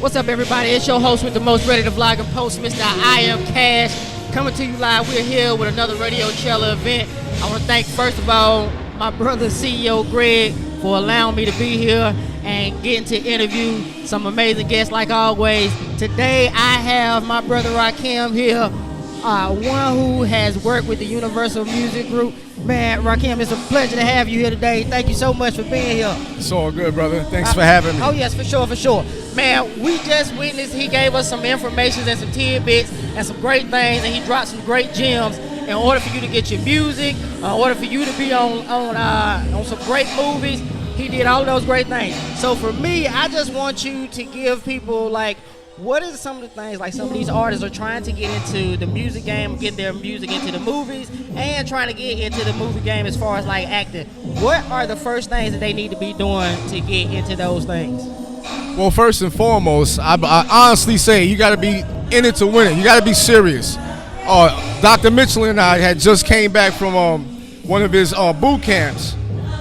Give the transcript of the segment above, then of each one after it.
What's up, everybody? It's your host with the most, ready to vlog and post, Mr. I Am Cash. Coming to you live. We're here with another Radio Chella event. I want to thank, first of all, my brother CEO Greg for allowing me to be here and getting to interview some amazing guests like always. Today I have my brother Rakim here, one who has worked with the Universal Music Group. Man, Rakim, it's a pleasure to have you here today. Thank you so much for being here. It's all good, brother. Thanks for having me. Oh, yes, for sure, for sure. Man, we just witnessed, he gave us some information and some tidbits and some great things, and he dropped some great gems in order for you to get your music, in order for you to be on some great movies. He did all of those great things. So for me, I just want you to give people, like, what is some of the things, like some of these artists are trying to get into the music game, get their music into the movies, and trying to get into the movie game as far as like acting. What are the first things that they need to be doing to get into those things? Well, first and foremost, I honestly say you got to be in it to win it. You got to be serious. Dr. Mitchell and I had just came back from one of his boot camps,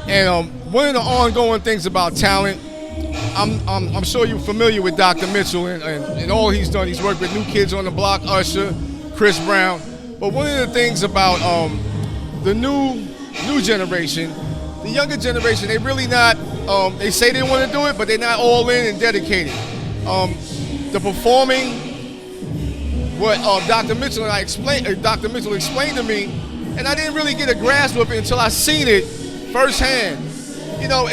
and one of the ongoing things about talent, I'm sure you're familiar with Dr. Mitchell and all he's done. He's worked with New Kids on the Block, Usher, Chris Brown. But one of the things about the new generation, the younger generation, they really not, they say they want to do it, but they're not all in and dedicated. The performing, what Dr. Mitchell explained to me, and I didn't really get a grasp of it until I seen it firsthand. You know,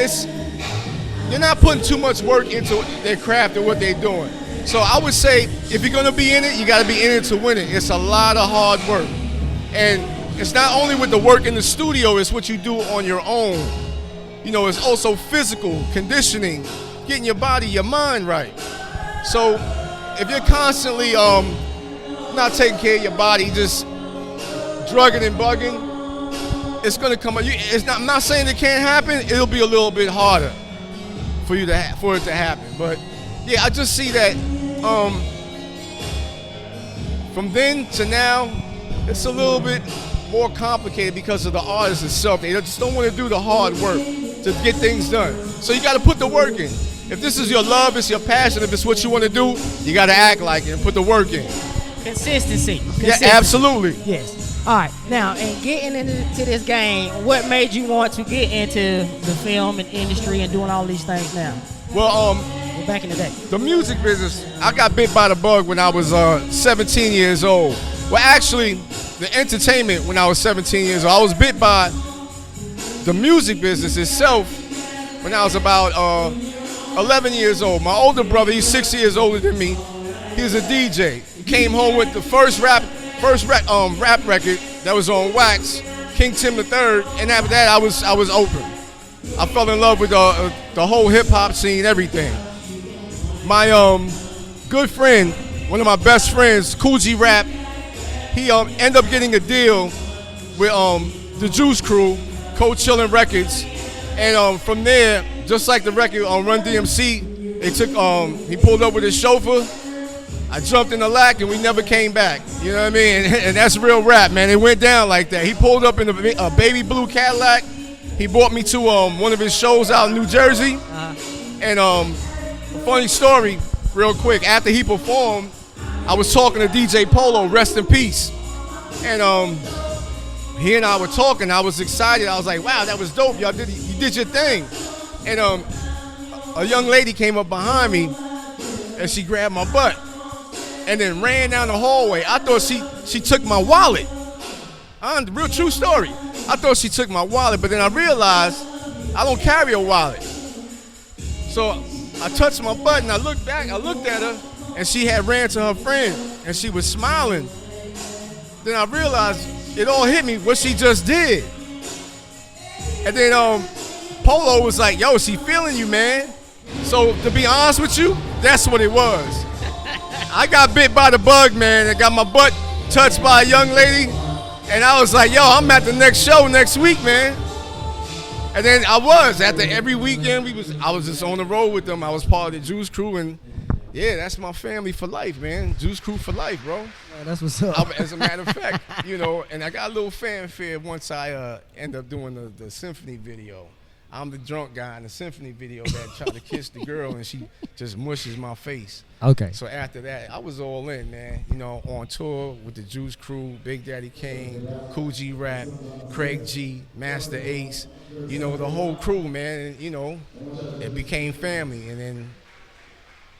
you're not putting too much work into their craft and what they're doing. So I would say, if you're gonna be in it, you gotta be in it to win it. It's a lot of hard work. And it's not only with the work in the studio, it's what you do on your own. You know, it's also physical, conditioning, getting your body, your mind right. So if you're constantly not taking care of your body, just drugging and bugging, it's gonna come up. I'm not saying it can't happen, it'll be a little bit harder for it to happen. But yeah, I just see that from then to now, it's a little bit more complicated because of the artist itself. They just don't want to do the hard work to get things done. So you got to put the work in. If this is your love, it's your passion, if it's what you want to do, you got to act like it and put the work in. Consistency. Yeah, absolutely. Yes. All right, now, and getting into this game, what made you want to get into the film and industry and doing all these things now? Well, back in the day. The music business, I got bit by the bug when I was 17 years old. Well, actually, the entertainment when I was 17 years old. I was bit by the music business itself when I was about 11 years old. My older brother, he's 6 years older than me, he was a DJ. He came home with the first rap record that was on wax, King Tim III, and after that I was open. I fell in love with the whole hip-hop scene, everything. My good friend, one of my best friends, Cool G Rap, he ended up getting a deal with the Juice Crew, Cold Chillin' Records, and from there, just like the record on Run DMC, they took he pulled up with his chauffeur. I jumped in the lack and we never came back. You know what I mean? And that's real rap, man. It went down like that. He pulled up in a baby blue Cadillac. He brought me to one of his shows out in New Jersey. And a funny story, real quick. After he performed, I was talking to DJ Polo, rest in peace. And he and I were talking. I was excited. I was like, wow, that was dope. You did your thing. And a young lady came up behind me and she grabbed my butt and then ran down the hallway. I thought she took my wallet. Real true story. I thought she took my wallet, but then I realized I don't carry a wallet. So I touched my butt and I looked back, I looked at her, and she had ran to her friend and she was smiling. Then I realized it all hit me what she just did. And then Polo was like, yo, she feeling you, man. So to be honest with you, that's what it was. I got bit by the bug, man. I got my butt touched by a young lady, and I was like, yo, I'm at the next show next week, man. And then after every weekend, I was just on the road with them. I was part of the Juice Crew, and yeah, that's my family for life, man. Juice Crew for life, bro. Yeah, that's what's up. As a matter of fact, you know, and I got a little fanfare once I end up doing the symphony video. I'm the drunk guy in the symphony video that tried to kiss the girl and she just mushes my face. Okay. So after that, I was all in, man. You know, on tour with the Juice Crew, Big Daddy Kane, Cool G Rap, Craig G, Master Ace, you know, the whole crew, man. And, you know, it became family. And then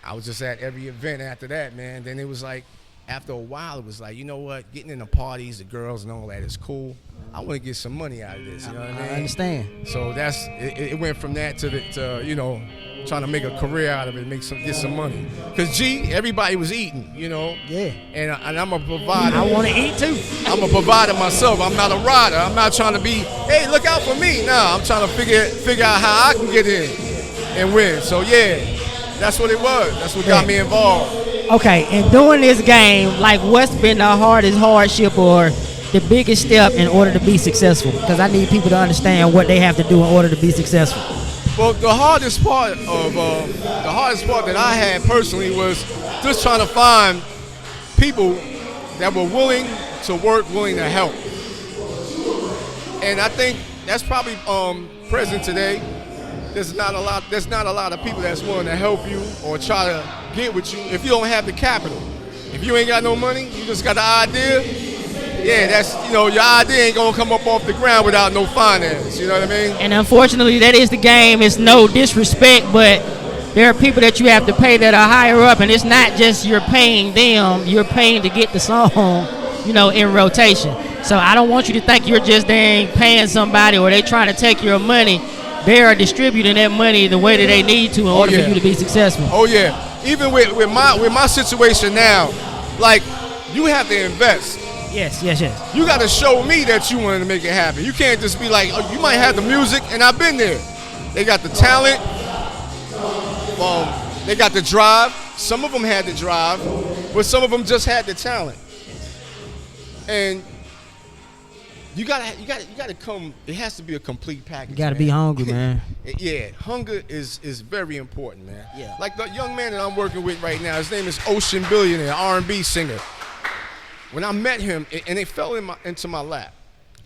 I was just at every event after that, man. Then it was like, after a while, it was like, you know what? Getting in the parties, the girls and all that is cool. I want to get some money out of this, you know what I mean? I understand. So that's it went from that to you know, trying to make a career out of it, get some money. Cause everybody was eating, you know. Yeah. And I'm a provider. I want to eat too. I'm a provider myself. I'm not a rider. I'm not trying to be, hey, look out for me. Nah, I'm trying to figure out how I can get in and win. So yeah, that's what it was. That's what got me involved. Okay, and doing this game, like, what's been the hardest hardship or the biggest step in order to be successful? Because I need people to understand what they have to do in order to be successful. Well, the hardest part that I had personally was just trying to find people that were willing to work, willing to help. And I think that's probably present today. There's not a lot of people that's willing to help you or try to get with you if you don't have the capital. If you ain't got no money, you just got the idea. Yeah, that's, you know, your idea ain't gonna come up off the ground without no finance. You know what I mean? And unfortunately, that is the game. It's no disrespect, but there are people that you have to pay that are higher up, and it's not just you're paying them. You're paying to get the song, you know, in rotation. So I don't want you to think you're just paying somebody or they trying to take your money. They are distributing that money the way that they need to in order for you to be successful. Oh yeah. Even with my situation now, like, you have to invest. Yes. You got to show me that you wanted to make it happen. You can't just be like, oh, you might have the music, and I've been there. They got the talent. They got the drive. Some of them had the drive, but some of them just had the talent. And you gotta come. It has to be a complete package. You gotta be hungry, man. Yeah, hunger is very important, man. Yeah. Like the young man that I'm working with right now, his name is H.E.M.P Billionaire, R&B singer. When I met him, and it fell into my lap,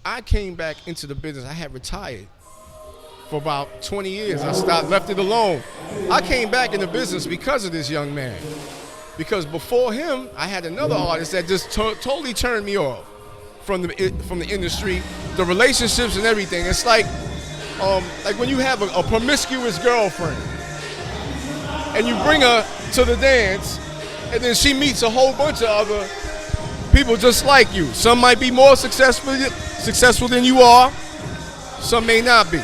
I came back into the business. I had retired for about 20 years. I left it alone. I came back in the business because of this young man. Because before him, I had another artist that just totally turned me off from the industry, the relationships and everything. It's like when you have a promiscuous girlfriend and you bring her to the dance, and then she meets a whole bunch of other people just like you. Some might be more successful than you are. Some may not be.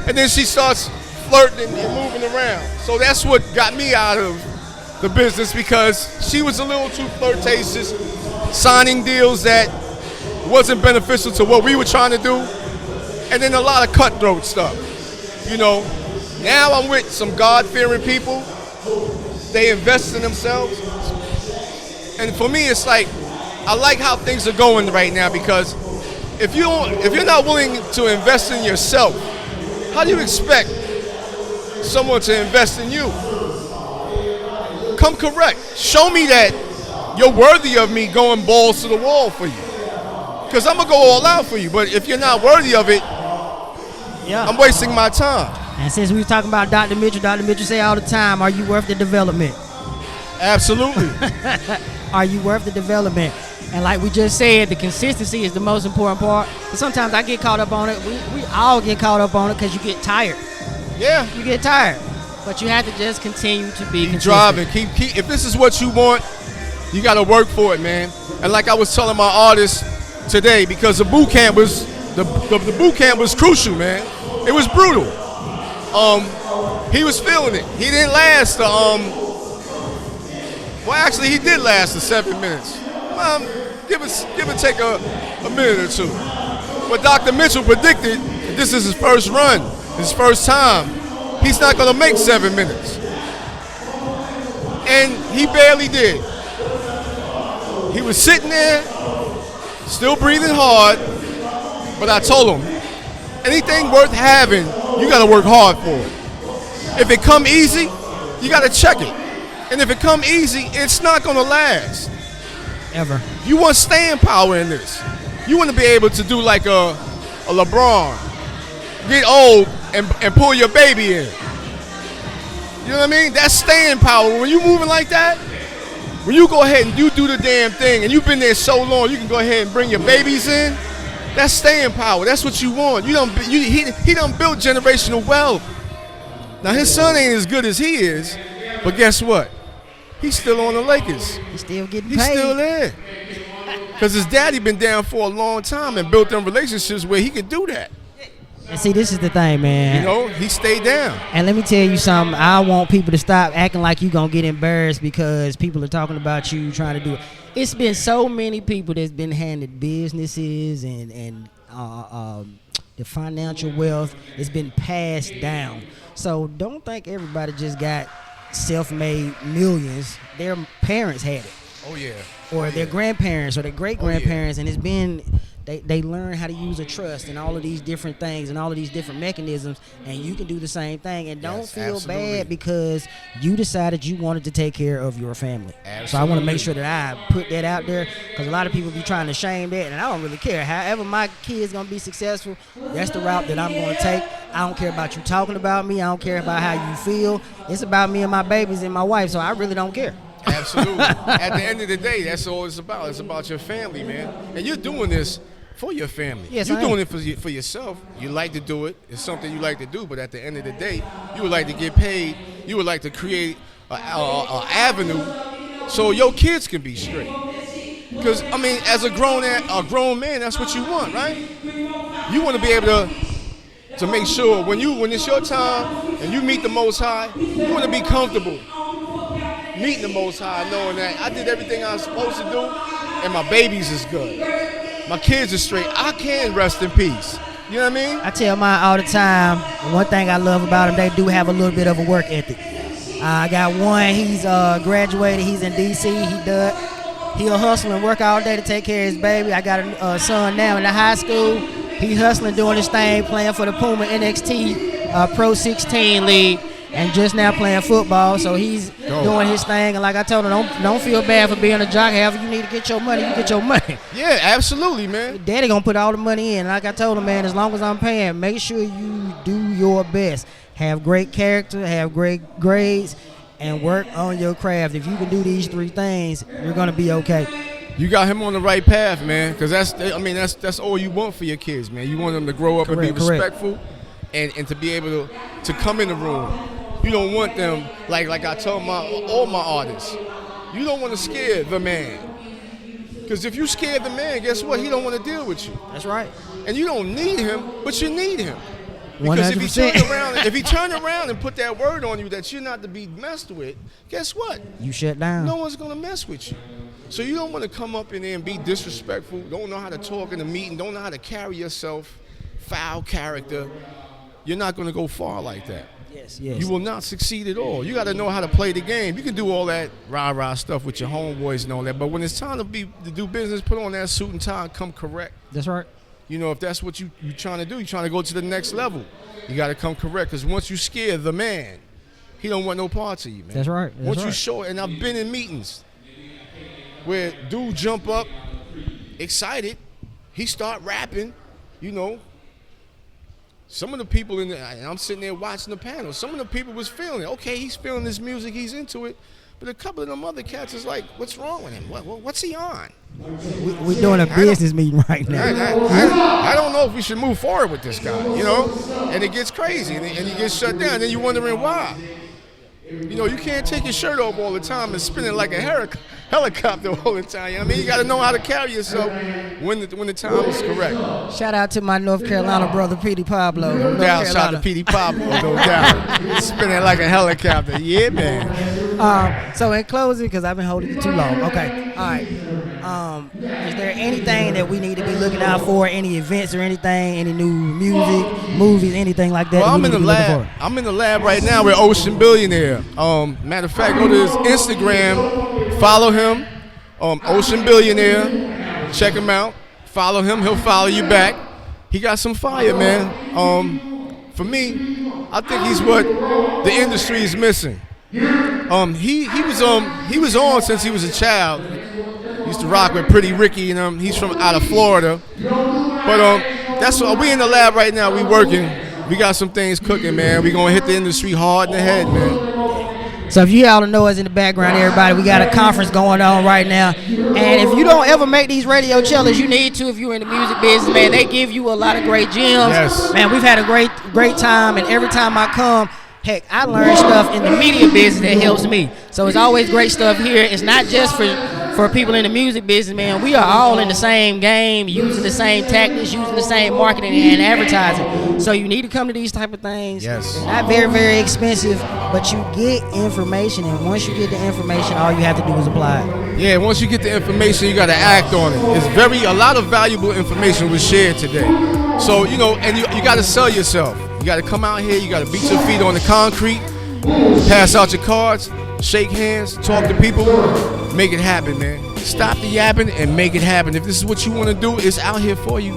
And then she starts flirting and moving around. So that's what got me out of the business, because she was a little too flirtatious, signing deals that wasn't beneficial to what we were trying to do. And then a lot of cutthroat stuff. You know, now I'm with some God-fearing people. They invest in themselves. And for me, it's like, I like how things are going right now, because if you're not willing to invest in yourself, how do you expect someone to invest in you? Come correct. Show me that you're worthy of me going balls to the wall for you. Because I'm going to go all out for you. But if you're not worthy of it, I'm wasting my time. And since we were talking about Dr. Mitchell say all the time, are you worth the development? Absolutely. Are you worth the development? And like we just said, the consistency is the most important part. But sometimes I get caught up on it. We all get caught up on it because you get tired. Yeah. You get tired. But you have to just continue to be consistent. Driving. Keep. If this is what you want, you got to work for it, man. And like I was telling my artists today, because the boot camp was crucial, man. It was brutal. He was feeling it. He didn't last well, actually, he did last the 7 minutes. Give it take a minute or two. But Dr. Mitchell predicted this is his first run, his first time. He's not going to make 7 minutes. And he barely did. He was sitting there, still breathing hard, but I told him, anything worth having, you got to work hard for it. If it come easy, you got to check it. And if it come easy, it's not going to last. Ever. You want staying power in this. You want to be able to do like a LeBron. Get old and pull your baby in. You know what I mean? That's staying power. When you moving like that, when you go ahead and you do the damn thing, and you've been there so long, you can go ahead and bring your babies in. That's staying power. That's what you want. He done built generational wealth. Now his son ain't as good as he is, but guess what? He's still on the Lakers. He's still getting paid. He's still there. Because his daddy been down for a long time and built them relationships where he could do that. And see, this is the thing, man. You know, he stayed down. And let me tell you something. I want people to stop acting like you gonna get embarrassed because people are talking about you trying to do it. It's been so many people that's been handed businesses and the financial wealth. It's been passed down. So don't think everybody just got self-made millions. Their parents had it. Oh, yeah. Or their grandparents or their great-grandparents. And it's been... They learn how to use a trust and all of these different things and all of these different mechanisms, and you can do the same thing. And don't feel bad because you decided you wanted to take care of your family. Absolutely. So I want to make sure that I put that out there because a lot of people be trying to shame that, and I don't really care. However my kid's going to be successful, that's the route that I'm going to take. I don't care about you talking about me. I don't care about how you feel. It's about me and my babies and my wife, so I really don't care. Absolutely. At the end of the day, that's all it's about. It's about your family, man. And you're doing this for your family. Yes, you're doing it for yourself. You like to do it. It's something you like to do. But at the end of the day, you would like to get paid. You would like to create an avenue so your kids can be straight. Because, I mean, as a grown man, that's what you want, right? You want to be able to make sure when it's your time and you meet the Most High, you want to be comfortable meeting the Most High, knowing that I did everything I was supposed to do and my babies is good. My kids are straight. I can rest in peace. You know what I mean? I tell mine all the time, one thing I love about them, they do have a little bit of a work ethic. I got one, he's graduated, he's in D.C., he'll hustle and work all day to take care of his baby. I got a son now in the high school. He hustling, doing his thing, playing for the Puma NXT Pro 16 League. And just now playing football, so he's doing his thing. And like I told him, don't feel bad for being a jock. However you need to get your money, you get your money. Yeah, absolutely, man. Daddy gonna put all the money in. Like I told him, man, as long as I'm paying, make sure you do your best. Have great character, have great grades, and work on your craft. If you can do these three things, you're gonna be okay. You got him on the right path, man. Because that's all you want for your kids, man. You want them to grow up and be respectful, and to be able to come in the room. You don't want them, like I tell all my artists, you don't want to scare the man. Because if you scare the man, guess what? He don't want to deal with you. That's right. And you don't need him, but you need him. 100%. Because if he turn around and put that word on you that you're not to be messed with, guess what? You shut down. No one's going to mess with you. So you don't want to come up in there and be disrespectful, don't know how to talk in a meeting, don't know how to carry yourself, foul character. You're not going to go far like that. Yes. You will not succeed at all. You got to know how to play the game. You can do all that rah-rah stuff with your homeboys and all that, but when it's time to do business, put on that suit and tie and come correct. That's right. You know, if that's what you're trying to do, you're trying to go to the next level, you got to come correct, because once you scare the man, he don't want no parts of you, man. That's right. Once you show it, and I've been in meetings where dude jump up, excited, he start rapping, you know. Some of the people and I'm sitting there watching the panel. Some of the people was feeling it. Okay, he's feeling this music, he's into it. But a couple of them other cats is like, what's wrong with him? What's he on? We're doing a business meeting right now. I don't know if we should move forward with this guy, you know? And it gets crazy, and he gets shut down. Then you're wondering why. You know, you can't take your shirt off all the time and spin it like a helicopter all the time. You know what I mean? You got to know how to carry yourself when the time is correct. Shout out to my North Carolina brother, Petey Pablo. No doubt. Shout out to Petey Pablo, no doubt. Spinning like a helicopter. Yeah, man. So in closing, because I've been holding you too long. Okay. All right. Is there anything that we need to be looking out for? Any events or anything? Any new music, movies, anything like that? Well, I'm in the lab. I'm in the lab right now with Ocean Billionaire. Matter of fact, go to his Instagram, follow him, Ocean Billionaire. Check him out. Follow him. He'll follow you back. He got some fire, man. For me, I think he's what the industry is missing. He was on since he was a child. He used to rock with Pretty Ricky, and he's from out of Florida. But that's what we in the lab right now. We working. We got some things cooking, man. We gonna hit the industry hard in the head, man. So if you all don't know us in the background, everybody, we got a conference going on right now. And if you don't ever make these radio chillers, you need to if you're in the music business, man. They give you a lot of great gems. Yes. Man, we've had a great time, and every time I come, heck, I learn stuff in the media business that helps me. So it's always great stuff here. It's not just for people in the music business, man. We are all in the same game, using the same tactics, using the same marketing and advertising. So you need to come to these type of things. Yes. Not very, very expensive, but you get information, and once you get the information, all you have to do is apply it. Yeah, once you get the information, you got to act on it. It's a lot of valuable information was shared today. So, you know, and you got to sell yourself. You got to come out here, you got to beat your feet on the concrete, pass out your cards, shake hands, talk to people, make it happen, man. Stop the yapping and make it happen. If this is what you want to do, it's out here for you.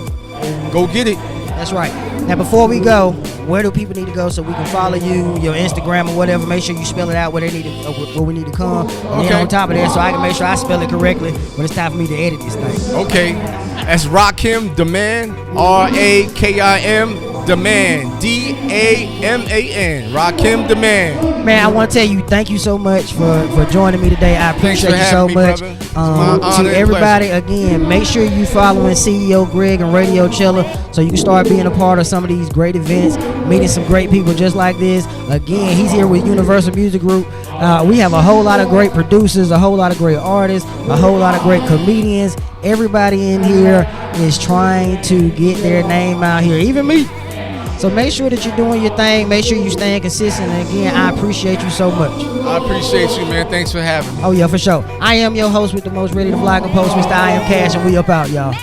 Go get it. That's right. Now, before we go, where do people need to go so we can follow you, your Instagram or whatever? Make sure you spell it out where we need to come. And then on top of that, so I can make sure I spell it correctly when it's time for me to edit this thing. Okay. That's Rakim Daman, Rakim Daman, Daman, Rakim Daman. Man, I want to tell you, thank you so much for joining me today. I appreciate you so much. To everybody, again, make sure you following CEO Greg and Radio Chiller so you can start being a part of some of these great events, meeting some great people just like this. Again, he's here with Universal Music Group. We have a whole lot of great producers, a whole lot of great artists, a whole lot of great comedians. Everybody in here is trying to get their name out here, even me. So make sure that you're doing your thing. Make sure you're staying consistent. And again, I appreciate you so much. I appreciate you, man. Thanks for having me. Oh, yeah, for sure. I am your host with the most ready to fly composer, Mr. I Am Cash, and we up out, y'all.